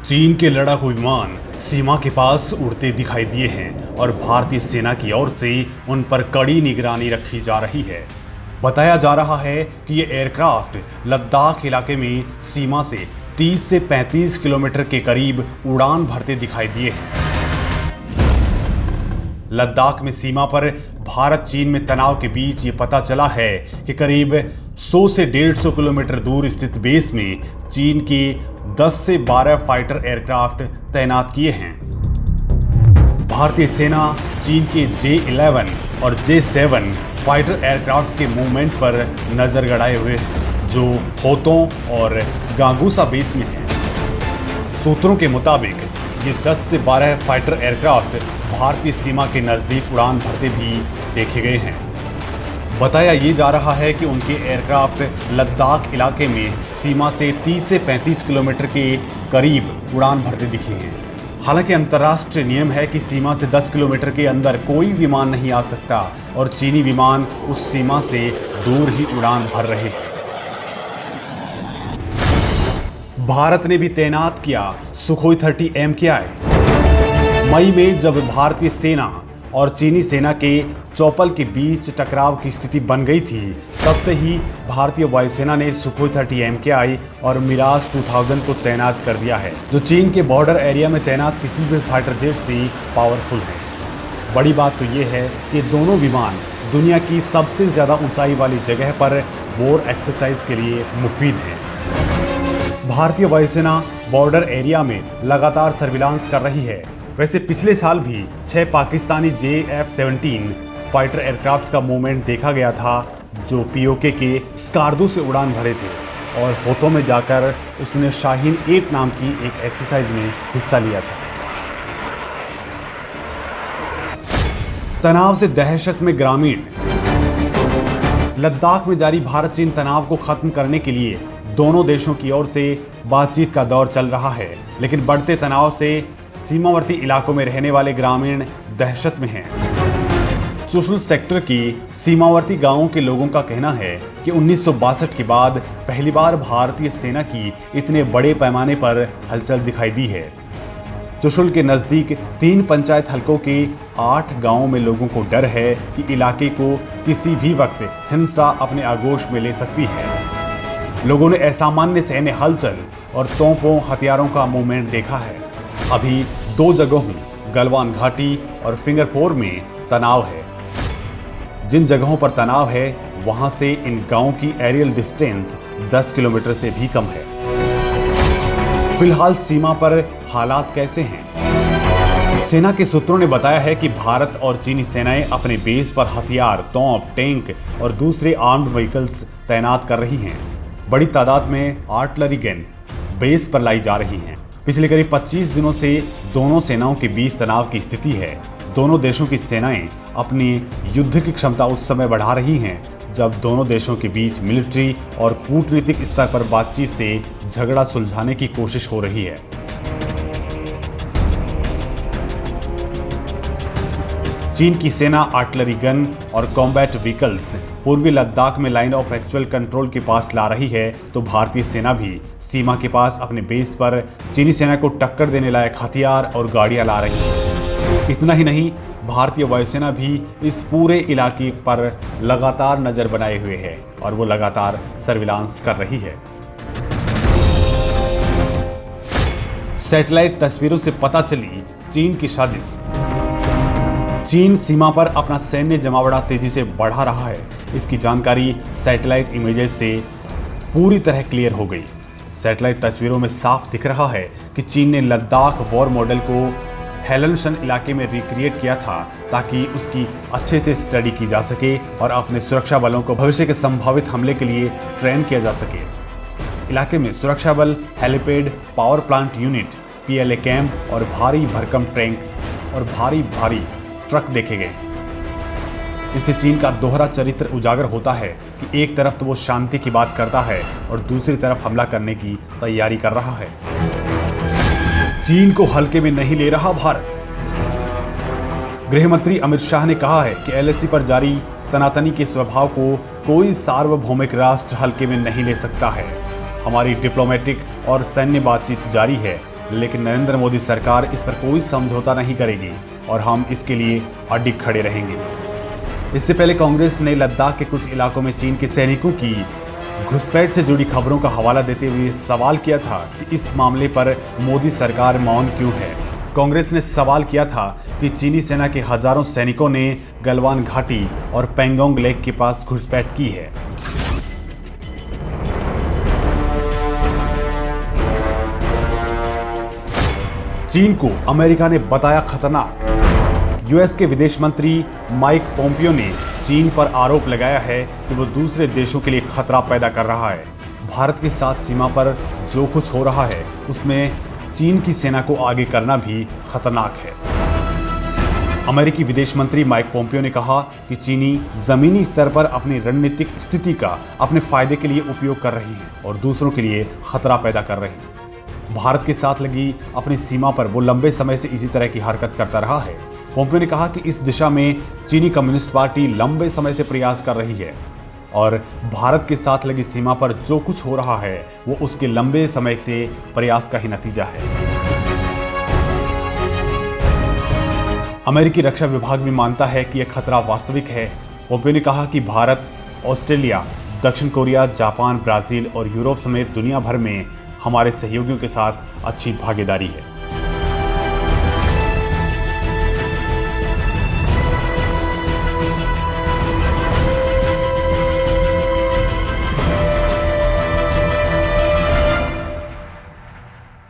चीन के लड़ाकू विमान सीमा के पास उड़ते दिखाई दिए हैं और भारतीय सेना की ओर से उन पर कड़ी निगरानी रखी जा रही है। बताया जा रहा है कि ये एयरक्राफ्ट लद्दाख इलाके में सीमा से 30 से 35 किलोमीटर के करीब उड़ान भरते दिखाई दिए हैं। लद्दाख में सीमा पर भारत चीन में तनाव के बीच ये पता चला है कि करीब 100 से 150 किलोमीटर दूर स्थित बेस में चीन के 10 से 12 फाइटर एयरक्राफ्ट तैनात किए हैं। भारतीय सेना चीन के J-11 और J-7 फाइटर एयरक्राफ्ट्स के मूवमेंट पर नजर गड़ाए हुए हैं, जो होतों और गांगूसा बेस में हैं। सूत्रों के मुताबिक ये 10 से 12 फाइटर एयरक्राफ्ट भारतीय सीमा के नज़दीक उड़ान भरते भी देखे गए हैं। बताया ये जा रहा है कि उनके एयरक्राफ्ट लद्दाख इलाके में सीमा से 30 से 35 किलोमीटर के करीब उड़ान भरते दिखे हैं। हालांकि अंतर्राष्ट्रीय नियम है कि सीमा से 10 किलोमीटर के अंदर कोई विमान नहीं आ सकता और चीनी विमान उस सीमा से दूर ही उड़ान भर रहे हैं। भारत ने भी तैनात किया सुखोई 30 MKI। मई में जब भारतीय सेना और चीनी सेना के चौपल के बीच टकराव की स्थिति बन गई थी, तब से ही भारतीय वायुसेना ने सुखोई 30 MKI और मिराज 2000 को तैनात कर दिया है, जो चीन के बॉर्डर एरिया में तैनात किसी भी फाइटर जेट से पावरफुल है। बड़ी बात तो ये है कि दोनों विमान दुनिया की सबसे ज़्यादा ऊंचाई वाली जगह पर वॉर एक्सरसाइज के लिए मुफीद हैं। भारतीय वायुसेना बॉर्डर एरिया में लगातार सर्विलांस कर रही है। वैसे पिछले साल भी 6 पाकिस्तानी JF-17 फाइटर एयरक्राफ्ट्स का मूवमेंट देखा गया था, जो POK के स्कार्दू से उड़ान भरे थे और होतों में जाकर उसने शाहीन 8 नाम की एक एक्सरसाइज में हिस्सा लिया था। तनाव से दहशत में ग्रामीण। लद्दाख में जारी भारत चीन तनाव को खत्म करने के लिए दोनों देशों की ओर से बातचीत का दौर चल रहा है, लेकिन बढ़ते तनाव से सीमावर्ती इलाकों में रहने वाले ग्रामीण दहशत में हैं। चुशुल सेक्टर की सीमावर्ती गांवों के लोगों का कहना है कि 1962 के बाद पहली बार भारतीय सेना की इतने बड़े पैमाने पर हलचल दिखाई दी है। चुशुल के नज़दीक 3 पंचायत हलकों के 8 गांवों में लोगों को डर है कि इलाके को किसी भी वक्त हिंसा अपने आगोश में ले सकती है। लोगों ने असामान्य सैन्य हलचल और तोपों हथियारों का मूवमेंट देखा है। अभी 2 जगहों गलवान घाटी और फिंगर 4 में तनाव है। जिन जगहों पर तनाव है वहां से इन गांवों की एरियल डिस्टेंस 10 किलोमीटर से भी कम है। फिलहाल सीमा पर हालात कैसे हैं? सेना के सूत्रों ने बताया है कि भारत और चीनी सेनाएं अपने बेस पर हथियार, तोप, टैंक और दूसरे आर्म्ड व्हीकल्स तैनात कर रही हैं। बड़ी तादाद में आर्टिलरी गन बेस पर लाई जा रही हैं। पिछले करीब 25 दिनों से दोनों सेनाओं के बीच तनाव की स्थिति है। दोनों देशों की सेनाएं अपनी युद्ध की क्षमता उस समय बढ़ा रही हैं जब दोनों देशों के बीच मिलिट्री और कूटनीतिक स्तर पर बातचीत से झगड़ा सुलझाने की कोशिश हो रही है। चीन की सेना आर्टिलरी गन और कॉम्बैट व्हीकल्स पूर्वी लद्दाख में लाइन ऑफ एक्चुअल कंट्रोल के पास ला रही है, तो भारतीय सेना भी सीमा के पास अपने बेस पर चीनी सेना को टक्कर देने लायक हथियार और गाड़ियां ला रही है। इतना ही नहीं, भारतीय वायुसेना भी इस पूरे इलाके पर लगातार नजर बनाए हुए है और वो लगातार सर्विलांस कर रही है। सैटेलाइट तस्वीरों से पता चली चीन की साजिश। चीन सीमा पर अपना सैन्य जमावड़ा तेजी से बढ़ा रहा है। इसकी जानकारी सैटेलाइट इमेजेस से पूरी तरह क्लियर हो गई। सैटेलाइट तस्वीरों में साफ दिख रहा है कि चीन ने लद्दाख वॉर मॉडल को हेलनशन इलाके में रिक्रिएट किया था ताकि उसकी अच्छे से स्टडी की जा सके और अपने सुरक्षा बलों को भविष्य के संभावित हमले के लिए ट्रेन किया जा सके। इलाके में सुरक्षा बल, helipad, power plant unit, PLA camp और भारी भरकम टैंक और भारी ट्रक देखे गए। इससे चीन का दोहरा चरित्र उजागर होता है कि एक तरफ तो वो शांति की बात करता है और दूसरी तरफ हमला करने की तैयारी कर रहा है। चीन को हल्के में नहीं ले रहा भारत। गृह मंत्री अमित शाह ने कहा है कि LAC पर जारी तनातनी के स्वभाव को कोई सार्वभौमिक राष्ट्र हल्के में नहीं ले सकता है। हमारी डिप्लोमेटिक और सैन्य बातचीत जारी है लेकिन नरेंद्र मोदी सरकार इस पर कोई समझौता नहीं करेगी और हम इसके लिए अडिग खड़े रहेंगे। इससे पहले कांग्रेस ने लद्दाख के कुछ इलाकों में चीन के सैनिकों की घुसपैठ से जुड़ी खबरों का हवाला देते हुए सवाल किया था कि इस मामले पर मोदी सरकार मौन क्यों है। कांग्रेस ने सवाल किया था कि चीनी सेना के हजारों सैनिकों ने गलवान घाटी और पेंगोंग लेक के पास घुसपैठ की है। चीन को अमेरिका ने बताया खतरनाक। यूएस के विदेश मंत्री माइक पोम्पियो ने चीन पर आरोप लगाया है कि वो दूसरे देशों के लिए खतरा पैदा कर रहा है। भारत के साथ सीमा पर जो कुछ हो रहा है उसमें चीन की सेना को आगे करना भी खतरनाक है। अमेरिकी विदेश मंत्री माइक पोम्पियो ने कहा कि चीनी जमीनी स्तर पर अपनी रणनीतिक स्थिति का अपने फायदे के लिए उपयोग कर रही है और दूसरों के लिए खतरा पैदा कर रही है। भारत के साथ लगी अपनी सीमा पर वो लंबे समय से इसी तरह की हरकत करता रहा है। पोम्पियो ने कहा कि इस दिशा में चीनी कम्युनिस्ट पार्टी लंबे समय से प्रयास कर रही है और भारत के साथ लगी सीमा पर जो कुछ हो रहा है वो उसके लंबे समय से प्रयास का ही नतीजा है। अमेरिकी रक्षा विभाग भी मानता है कि यह खतरा वास्तविक है। पोम्पियो ने कहा कि भारत, ऑस्ट्रेलिया, दक्षिण कोरिया, जापान, ब्राजील और यूरोप समेत दुनिया भर में हमारे सहयोगियों के साथ अच्छी भागीदारी है।